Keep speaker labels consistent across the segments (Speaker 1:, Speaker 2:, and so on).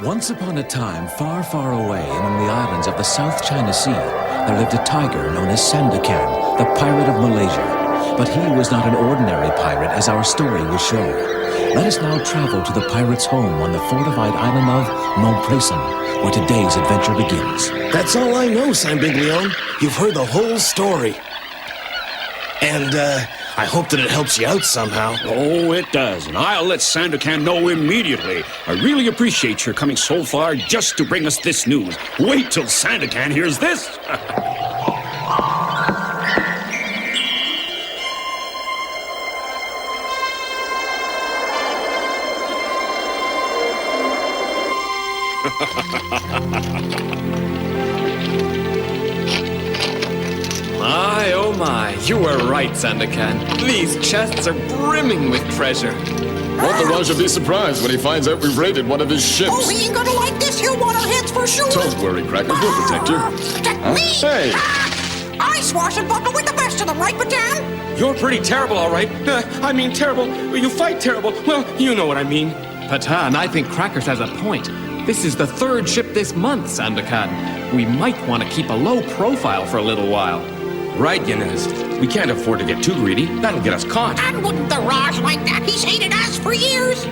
Speaker 1: Once upon a time, far, far away among the islands of the South China Sea, there lived a tiger known as Sandokan, the pirate of Malaysia. But he was not an ordinary pirate, as our story will show. Let us now travel to the pirate's home on the fortified island of Momprecem, where today's adventure begins.
Speaker 2: That's all I know, Sambiglione. You've heard the whole story. And, I hope that it helps you out somehow.
Speaker 3: Oh, it does, and I'll let Sandokan know immediately. I really appreciate your coming so far just to bring us this news. Wait till Sandokan hears this.
Speaker 4: My, oh my, you were right, Sandokan. These chests are brimming with treasure.
Speaker 5: Won't the Raja be surprised when he finds out we've raided one of his ships?
Speaker 6: Oh, he ain't gonna like this. He'll want our heads for sure.
Speaker 5: Don't worry, Cracker. We'll protect you.
Speaker 6: Me?
Speaker 5: Hey!
Speaker 6: I swashbuckle with the best of them, right, Patan?
Speaker 3: You're pretty terrible, all right. I mean terrible. You fight terrible. Well, you know what I mean.
Speaker 4: Patan, I think Crackers has a point. This is the third ship this month, Sandokan. We might want to keep a low profile for a little while.
Speaker 3: Right, Yanez. We can't afford to get too greedy. That'll get us caught.
Speaker 6: And wouldn't the Raj like that? He's hated us for years.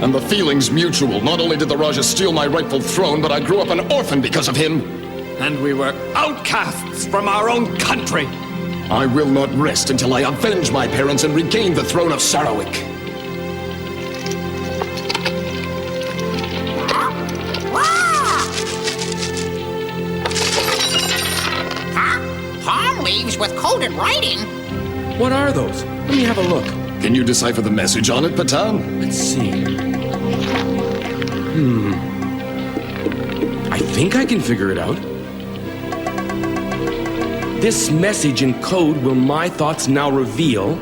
Speaker 5: And the feeling's mutual. Not only did the Raja steal my rightful throne, but I grew up an orphan because of him.
Speaker 4: And we were outcasts from our own country.
Speaker 5: I will not rest until I avenge my parents and regain the throne of Sarawak.
Speaker 6: Palm leaves with coded writing.
Speaker 3: What are those? Let me have a look.
Speaker 5: Can you decipher the message on it, Patan?
Speaker 3: Let's see. I think I can figure it out. This message in code will my thoughts now reveal.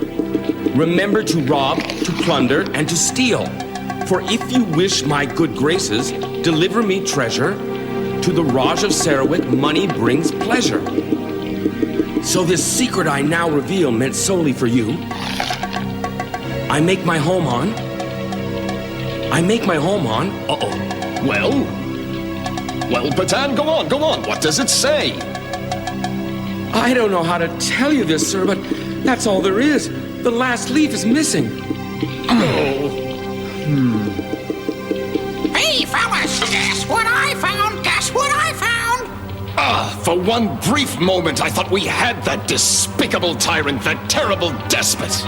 Speaker 3: Remember to rob, to plunder, and to steal. For if you wish my good graces, deliver me treasure. To the Raj of Sarawak, money brings pleasure. So this secret I now reveal meant solely for you. I make my home on. Uh-oh.
Speaker 5: Well, Patan, go on. What does it say?
Speaker 3: I don't know how to tell you this, sir, but that's all there is. The last leaf is missing.
Speaker 6: Hey, fellas, guess what I found? Guess what I found?
Speaker 5: For one brief moment, I thought we had that despicable tyrant, that terrible despot.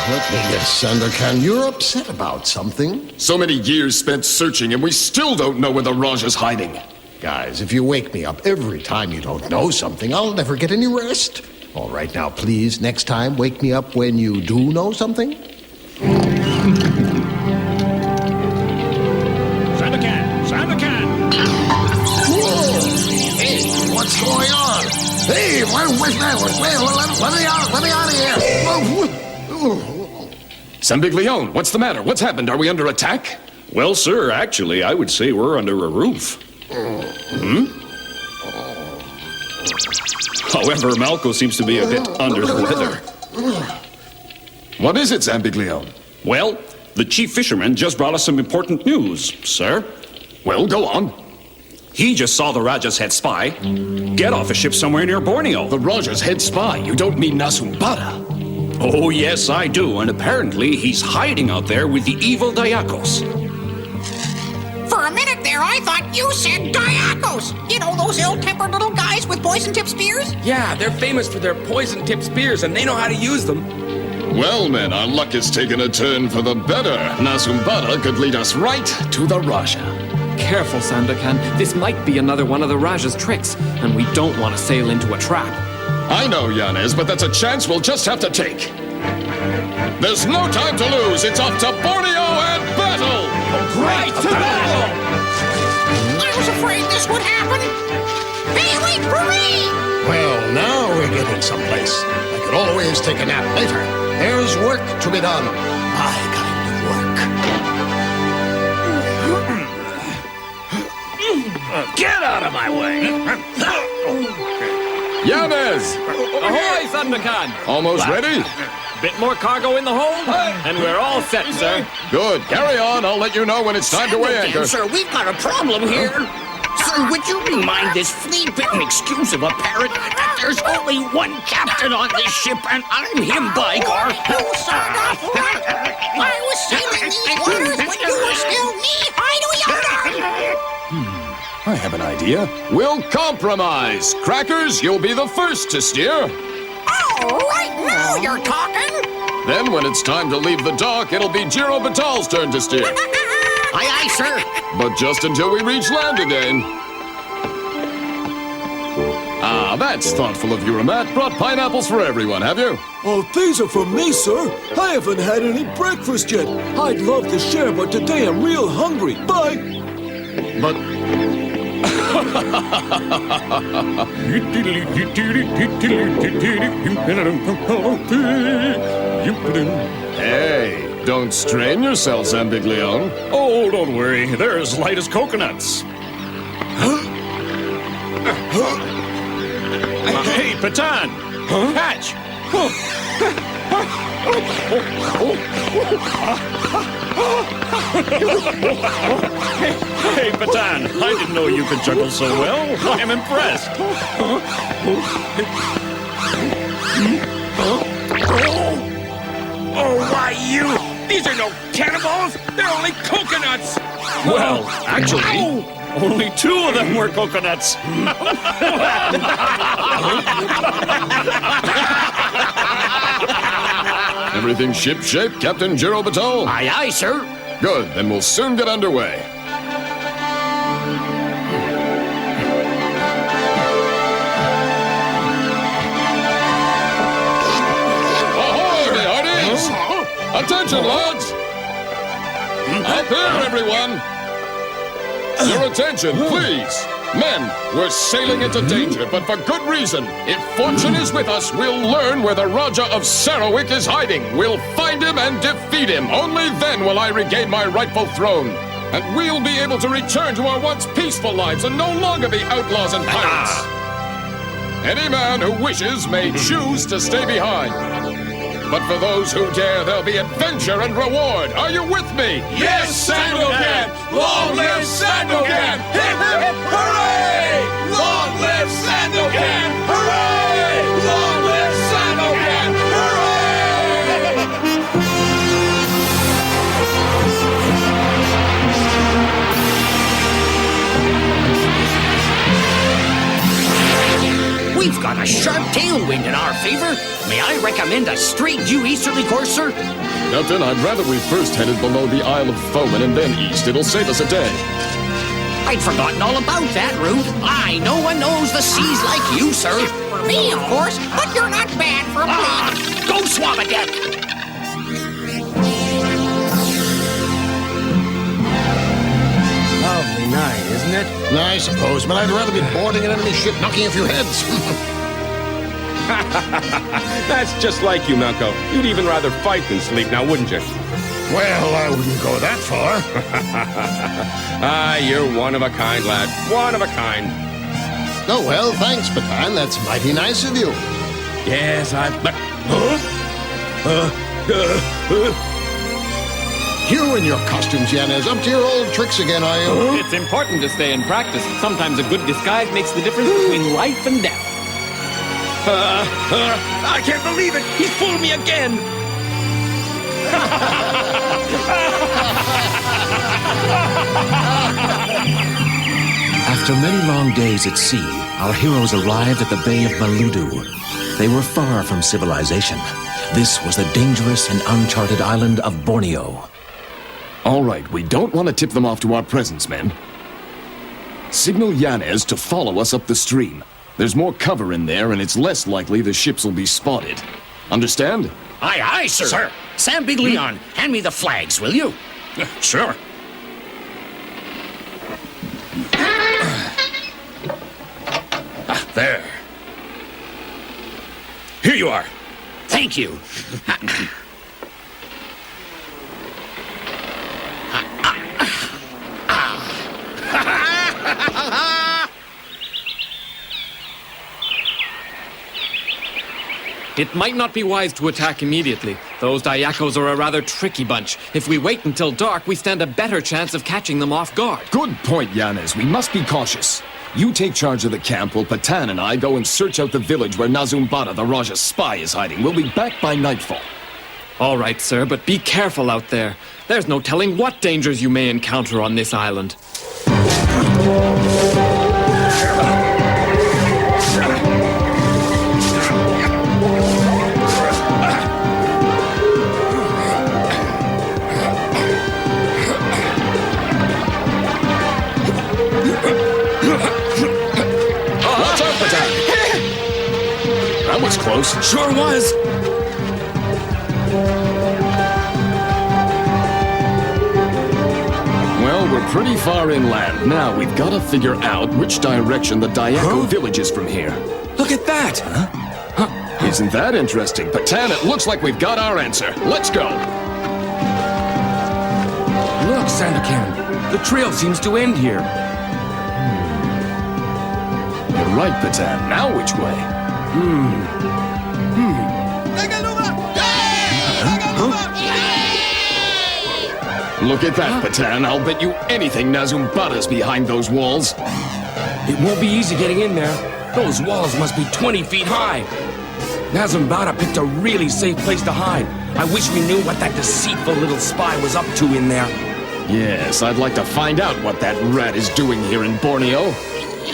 Speaker 7: Let me guess, Sandokan, you're upset about something.
Speaker 5: So many years spent searching, and we still don't know where the Raja's hiding.
Speaker 7: Guys, if you wake me up every time you don't know something, I'll never get any rest. All right, now, please, next time, wake me up when you do know something.
Speaker 3: Sandokan!
Speaker 7: Whoa! Hey, what's going on? Hey, let me out of here!
Speaker 5: Sambiglione, what's the matter? What's happened? Are we under attack?
Speaker 3: Well, sir, actually, I would say we're under a roof. However, Malco seems to be a bit under the weather.
Speaker 5: What is it, Sambiglione?
Speaker 3: Well, the chief fisherman just brought us some important news, sir.
Speaker 5: Well, go on.
Speaker 3: He just saw the Raja's head spy get off a ship somewhere near Borneo.
Speaker 5: The Raja's head spy? You don't mean Nasumbara?
Speaker 3: Oh, yes, I do. And apparently he's hiding out there with the evil Dayakos.
Speaker 6: For a minute there, I thought you said Diakos. You know, those ill-tempered little guys with poison-tipped spears?
Speaker 3: Yeah, they're famous for their poison-tipped spears, and they know how to use them.
Speaker 5: Well, men, our luck has taken a turn for the better. Nasumbara could lead us right to the Raja.
Speaker 4: Careful, Sandokan. This might be another one of the Raja's tricks, and we don't want to sail into a trap.
Speaker 5: I know, Yanez, but that's a chance we'll just have to take. There's no time to lose. It's off to Borneo and battle!
Speaker 3: Right to battle!
Speaker 6: I was afraid this would happen. Hey, wait for me!
Speaker 7: Well, now we're getting someplace. I could always take a nap later. There's work to be done. My kind of work.
Speaker 3: Get out of my way!
Speaker 5: Yanez!
Speaker 4: Ahoy, Sandokan!
Speaker 5: Almost ready?
Speaker 4: Bit more cargo in the hold, and we're all set, sir.
Speaker 5: Good. Carry on. I'll let you know when it's time to weigh anchor.
Speaker 8: Sir, we've got a problem here. Sir, would you remind this flea-bitten excuse of a parrot that there's only one captain on this ship, and I'm him, by gar.
Speaker 6: You sawed-off rat! I was sailing these waters when you were still knee-high to a yardarm!
Speaker 5: I have an idea. We'll compromise. Crackers, you'll be the first to steer.
Speaker 6: Oh, right now you're talking!
Speaker 5: Then when it's time to leave the dock, it'll be Giro Batal's turn to steer.
Speaker 8: Aye, aye, sir.
Speaker 5: But just until we reach land again. Ah, that's thoughtful of you, Ramat. Brought pineapples for everyone, have you?
Speaker 9: Oh, these are for me, sir. I haven't had any breakfast yet. I'd love to share, but today I'm real hungry. Bye.
Speaker 5: But... Hey, don't strain yourself, Zambiglione.
Speaker 10: Oh, don't worry. They're as light as coconuts. Hey, Patan! Catch! Hey, Patan, I didn't know you could juggle so well. I'm impressed.
Speaker 3: Oh, why you? These are no cannibals! They're only coconuts!
Speaker 10: Well, actually, only 2 of them were coconuts.
Speaker 5: Everything ship-shape, Captain Giro Batal?
Speaker 8: Aye, aye, sir.
Speaker 5: Good, then we'll soon get underway. Ahoy, me hearties! Attention, lads! Up here, everyone! Your attention, please! Men, we're sailing into danger, but for good reason. If fortune is with us, we'll learn where the Raja of Sarawak is hiding. We'll find him and defeat him. Only then will I regain my rightful throne. And we'll be able to return to our once peaceful lives and no longer be outlaws and pirates. Any man who wishes may choose to stay behind. But for those who dare, there'll be adventure and reward. Are you with me?
Speaker 3: Yes, Sandokan! Long live Sandokan! Hip, hip, hooray! Long live Sandokan! Hooray! Long live Sandokan!
Speaker 8: We've got a sharp tailwind in our favor. May I recommend a straight due easterly course, sir?
Speaker 5: Captain, I'd rather we first headed below the Isle of Fomin and then east. It'll save us a day.
Speaker 8: I'd forgotten all about that route. No one knows the seas like you, sir.
Speaker 6: For me, of course, but you're not bad for a flea.
Speaker 8: Go swab a deck.
Speaker 3: Lovely night, isn't it?
Speaker 7: I suppose, but I'd rather be boarding an enemy ship knocking a few heads.
Speaker 3: That's just like you, Malco. You'd even rather fight than sleep now, wouldn't you?
Speaker 7: Well, I wouldn't go that far.
Speaker 3: You're one of a kind, lad. One of a kind.
Speaker 7: Oh, well, thanks, Patan. That's mighty nice of you.
Speaker 3: Yes,
Speaker 7: You and your costumes, Yanez. Up to your old tricks again, are you?
Speaker 4: It's important to stay in practice. Sometimes a good disguise makes the difference between life and death.
Speaker 3: I can't believe it! He's fooled me again!
Speaker 1: After many long days at sea, our heroes arrived at the Bay of Maludu. They were far from civilization. This was the dangerous and uncharted island of Borneo.
Speaker 5: All right, we don't want to tip them off to our presence, men. Signal Yanez to follow us up the stream. There's more cover in there, and it's less likely the ships will be spotted. Understand?
Speaker 8: Aye, aye, sir. Sir. Sam Big Leon, hand me the flags, will you?
Speaker 10: Sure. There. Here you are.
Speaker 8: Thank you.
Speaker 4: It might not be wise to attack immediately. Those Dayakos are a rather tricky bunch. If we wait until dark, we stand a better chance of catching them off guard.
Speaker 5: Good point, Yanes. We must be cautious. You take charge of the camp while Patan and I go and search out the village where Nazumbara, the Raja's spy, is hiding. We'll be back by nightfall.
Speaker 4: All right, sir, but be careful out there. There's no telling what dangers you may encounter on this island.
Speaker 5: Watch out, Patan! That was close.
Speaker 3: Sure was.
Speaker 5: Well, we're pretty far inland. Now, we've got to figure out which direction the Dayako village is from here.
Speaker 3: Look at that.
Speaker 5: Isn't that interesting? Patan, it looks like we've got our answer. Let's go.
Speaker 3: Look, Sandokan. The trail seems to end here.
Speaker 5: You're right, Patan. Now which way? Look at that, Patan. I'll bet you anything Nazumbara's behind those walls.
Speaker 3: It won't be easy getting in there. Those walls must be 20 feet high. Nazumbara picked a really safe place to hide. I wish we knew what that deceitful little spy was up to in there.
Speaker 5: Yes, I'd like to find out what that rat is doing here in Borneo.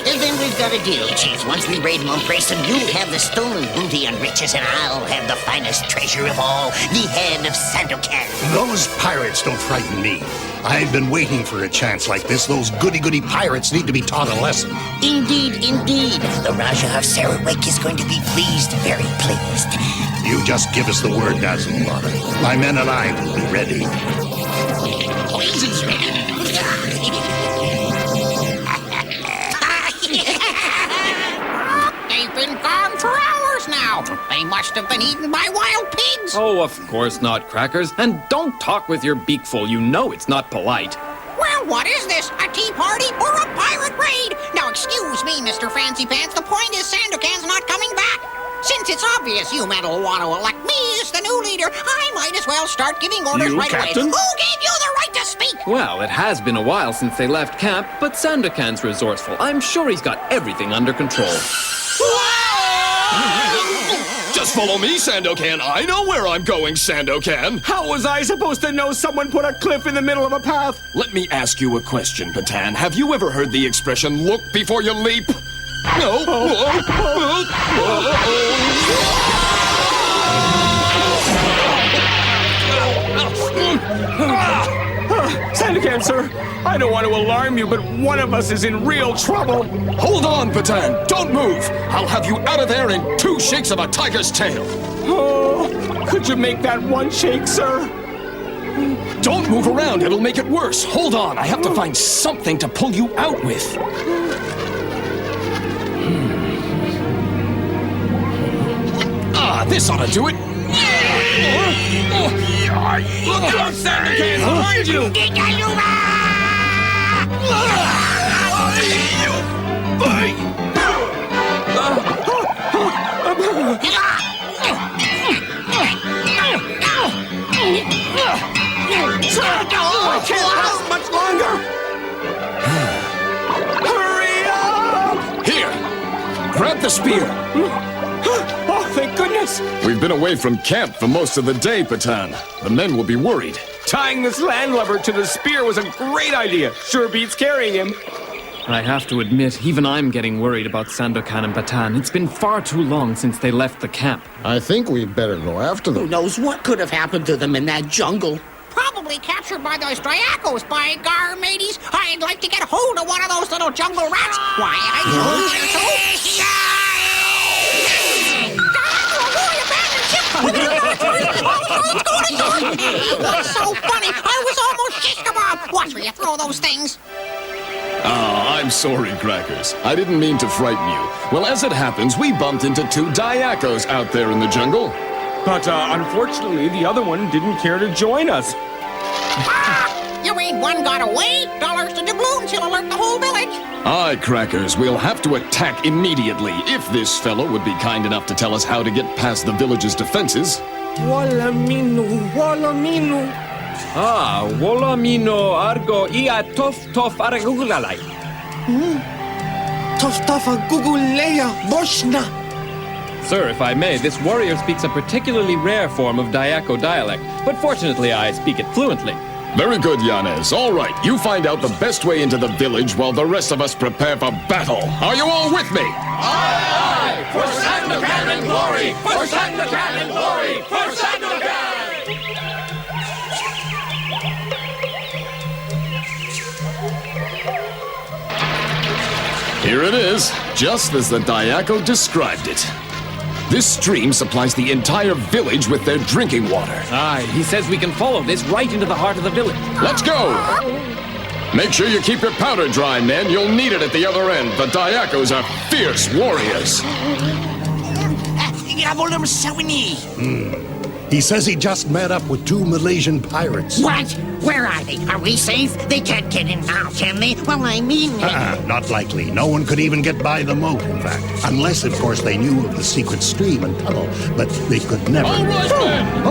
Speaker 8: Then we've got a deal, Chief. Once we raid Momprecem, you'll have the stolen booty and riches, and I'll have the finest treasure of all, the head of Sandokan.
Speaker 7: Those pirates don't frighten me. I've been waiting for a chance like this. Those goody-goody pirates need to be taught a lesson.
Speaker 8: Indeed, indeed. The Raja of Sarawak is going to be pleased, very pleased.
Speaker 7: You just give us the word, Nazumbara. My men and I will be ready.
Speaker 8: Poison's ready.
Speaker 6: They've been gone for hours now. They must have been eaten by wild pigs.
Speaker 4: Oh, of course not, Crackers. And don't talk with your beak full. You know it's not polite.
Speaker 6: Well, what is this? A tea party or a pirate raid? Now, excuse me, Mr. Fancy Pants. The point is Sandokan's not coming back. Since it's obvious you men will want to elect me as the new leader, I might as well start giving orders
Speaker 10: You,
Speaker 6: right
Speaker 10: Captain?
Speaker 6: away. Who gave you the right to speak?
Speaker 4: Well, it has been a while since they left camp, but Sandokan's resourceful. I'm sure he's got everything under control.
Speaker 5: Just follow me, Sandokan. I know where I'm going, Sandokan.
Speaker 10: How was I supposed to know someone put a cliff in the middle of a path?
Speaker 5: Let me ask you a question, Patan. Have you ever heard the expression, look before you leap? No.
Speaker 10: Sandokan, sir, I don't want to alarm you, but one of us is in real trouble.
Speaker 5: Hold on, Patan. Don't move. I'll have you out of there in 2 shakes of a tiger's tail.
Speaker 10: Oh, could you make that one shake, sir?
Speaker 5: Don't move around. It'll make it worse. Hold on. I have to find something to pull you out with. This ought to do it.
Speaker 3: Look out, Sandokan! Behind you!
Speaker 10: I can't last much longer! Hurry up!
Speaker 5: Here, grab the spear.
Speaker 10: Oh, thank goodness!
Speaker 5: We've been away from camp for most of the day, Patan. The men will be worried.
Speaker 10: Tying this landlubber to the spear was a great idea. Sure beats carrying him.
Speaker 4: I have to admit, even I'm getting worried about Sandokan and Patan. It's been far too long since they left the camp.
Speaker 7: I think we'd better go after
Speaker 8: Who
Speaker 7: them.
Speaker 8: knows what could have happened to them in that jungle?
Speaker 6: Probably captured by those Dryacos, by gar, mateys. I'd like to get hold of one of those little jungle rats. Why, I told you so. What's so funny? I was almost shish kebab. Watch me throw those things.
Speaker 5: I'm sorry, Crackers. I didn't mean to frighten you. Well, as it happens, we bumped into 2 Dayakos out there in the jungle.
Speaker 10: But unfortunately, the other one didn't care to join us.
Speaker 6: You afraid one got away. Dollars to doubloons, he'll alert the whole village.
Speaker 5: Aye, Crackers, we'll have to attack immediately if this fellow would be kind enough to tell us how to get past the village's defenses.
Speaker 4: Ah, Wolamino Argo Ia Tof Tof Aragulalai. Sir, if I may, this warrior speaks a particularly rare form of Dayaco dialect, but fortunately I speak it fluently.
Speaker 5: Very good, Yanez. All right, you find out the best way into the village while the rest of us prepare for battle. Are you all with me?
Speaker 4: Aye, aye! For Sandokan and glory! For Sandokan and glory! For Sandokan!
Speaker 5: Here it is, just as the Dayaco described it. This stream supplies the entire village with their drinking water.
Speaker 4: Aye, he says we can follow this right into the heart of the village.
Speaker 5: Let's go! Make sure you keep your powder dry, men. You'll need it at the other end. The Dayacos are fierce warriors.
Speaker 7: He says he just met up with 2 Malaysian pirates.
Speaker 8: What? Where are they? Are we safe? They can't get in now, can they? Well, I mean...
Speaker 7: Not likely. No one could even get by the moat, in fact. Unless, of course, they knew of the secret stream and tunnel. But they could never...
Speaker 5: All right, men!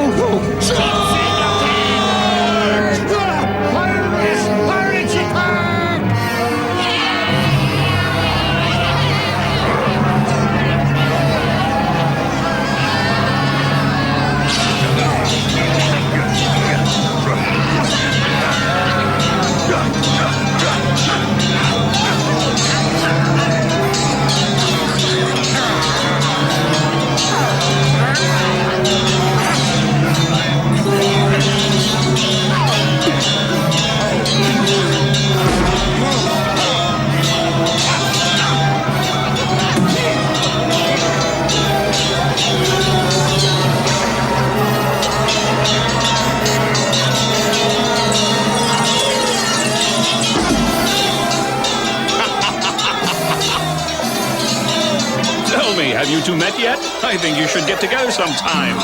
Speaker 10: Have you two met yet? I think you should get to go sometime.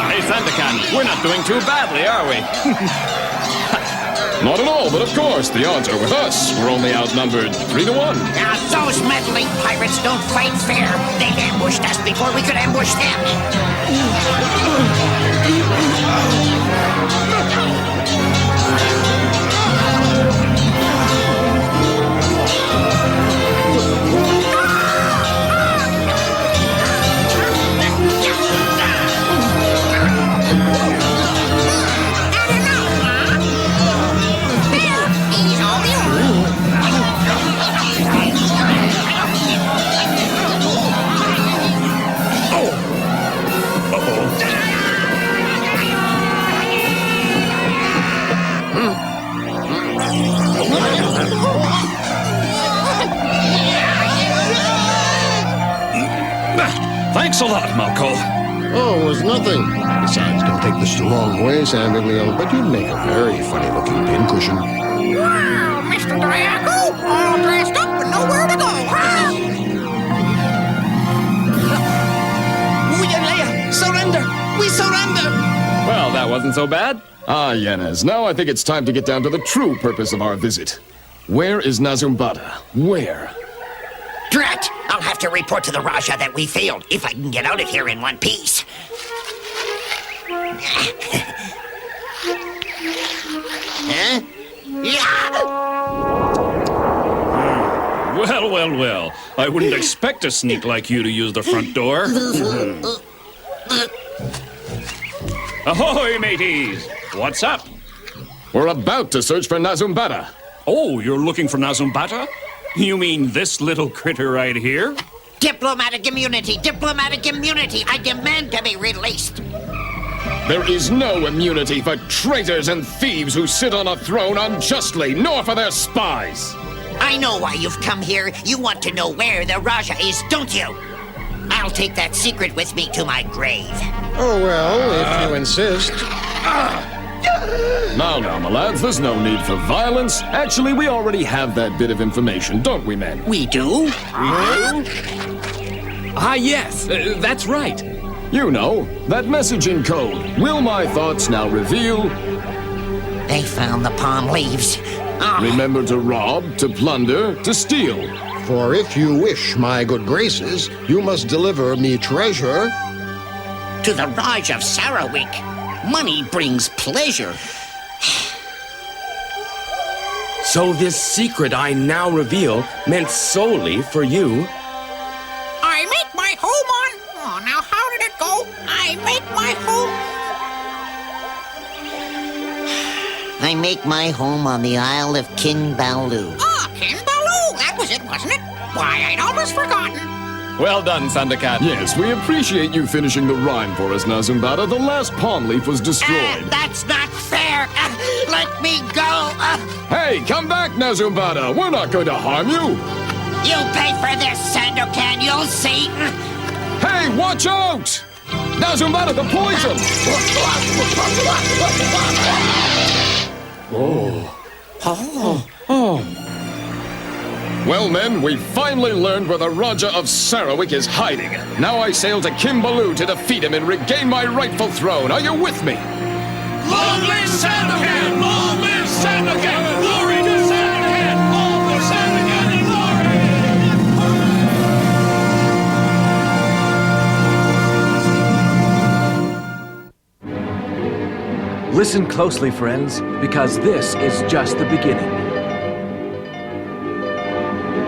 Speaker 10: Hey, Sandokan, we're not doing too badly, are we?
Speaker 5: Not at all, but of course, the odds are with us. We're only outnumbered 3-1.
Speaker 8: Now, those meddling pirates don't fight fair. They ambushed us before we could ambush them.
Speaker 10: Thanks a lot, Malco.
Speaker 7: Oh, it was nothing. Besides, don't take this the wrong way, Sandokan, but you'd make a very funny-looking pincushion.
Speaker 6: Wow, Mr. Dayaco, all dressed up and nowhere to go, huh?
Speaker 8: Surrender! We surrender!
Speaker 4: Well, that wasn't so bad.
Speaker 5: Ah, Yanez, now I think it's time to get down to the true purpose of our visit. Where is Nazumbada? Where?
Speaker 8: Drat! I'll have to report to the Raja that we failed, if I can get out of here in one piece. Huh? Yeah!
Speaker 10: Well. I wouldn't expect a sneak like you to use the front door. Ahoy, mateys! What's up?
Speaker 5: We're about to search for Nazumbada.
Speaker 10: Oh, you're looking for Nazumbata? You mean this little critter right here?
Speaker 8: Diplomatic immunity! Diplomatic immunity! I demand to be released!
Speaker 5: There is no immunity for traitors and thieves who sit on a throne unjustly, nor for their spies.
Speaker 8: I know why you've come here. You want to know where the Raja is, don't you? I'll take that secret with me to my grave.
Speaker 7: Oh, well, if you insist.
Speaker 5: Now, my lads, there's no need for violence. Actually, we already have that bit of information, don't we, men?
Speaker 8: We do?
Speaker 4: Ah, yes, that's right.
Speaker 5: You know, that messaging code. Will my thoughts now reveal?
Speaker 6: They found the palm leaves. Oh.
Speaker 5: Remember to rob, to plunder, to steal.
Speaker 7: For if you wish, my good graces, you must deliver me treasure.
Speaker 8: To the Raj of Sarawik, money brings pleasure.
Speaker 3: So this secret I now reveal meant solely for you.
Speaker 6: I make my home on... Oh, now how did it go? I make my home...
Speaker 11: I make my home on the Isle of Kinbaloo.
Speaker 6: Ah, Kinbaloo! That was it, wasn't it? Why, I'd almost forgotten.
Speaker 4: Well done, Sandokan.
Speaker 5: Yes, we appreciate you finishing the rhyme for us, Nazumbata. The last palm leaf was destroyed.
Speaker 8: That's not fair. Let me go.
Speaker 5: Hey, come back, Nazumbata. We're not going to harm you.
Speaker 8: You'll pay for this, Sandokan. You'll see.
Speaker 5: Hey, watch out! Nazumbata, the poison! Well, men, we finally learned where the Raja of Sarawik is hiding. Now I sail to Kimbaloo to defeat him and regain my rightful throne. Are you with me?
Speaker 10: Long live Sandokan! Long live Sandokan! Glory to Sandokan! All for Sandokan and
Speaker 1: glory! Listen closely, friends, because this is just the beginning.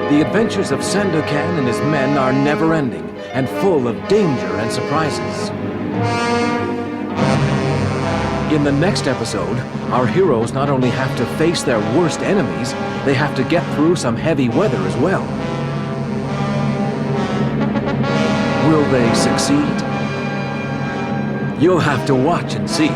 Speaker 1: The adventures of Sandokan and his men are never-ending and full of danger and surprises. In the next episode, our heroes not only have to face their worst enemies, they have to get through some heavy weather as well. Will they succeed? You'll have to watch and see.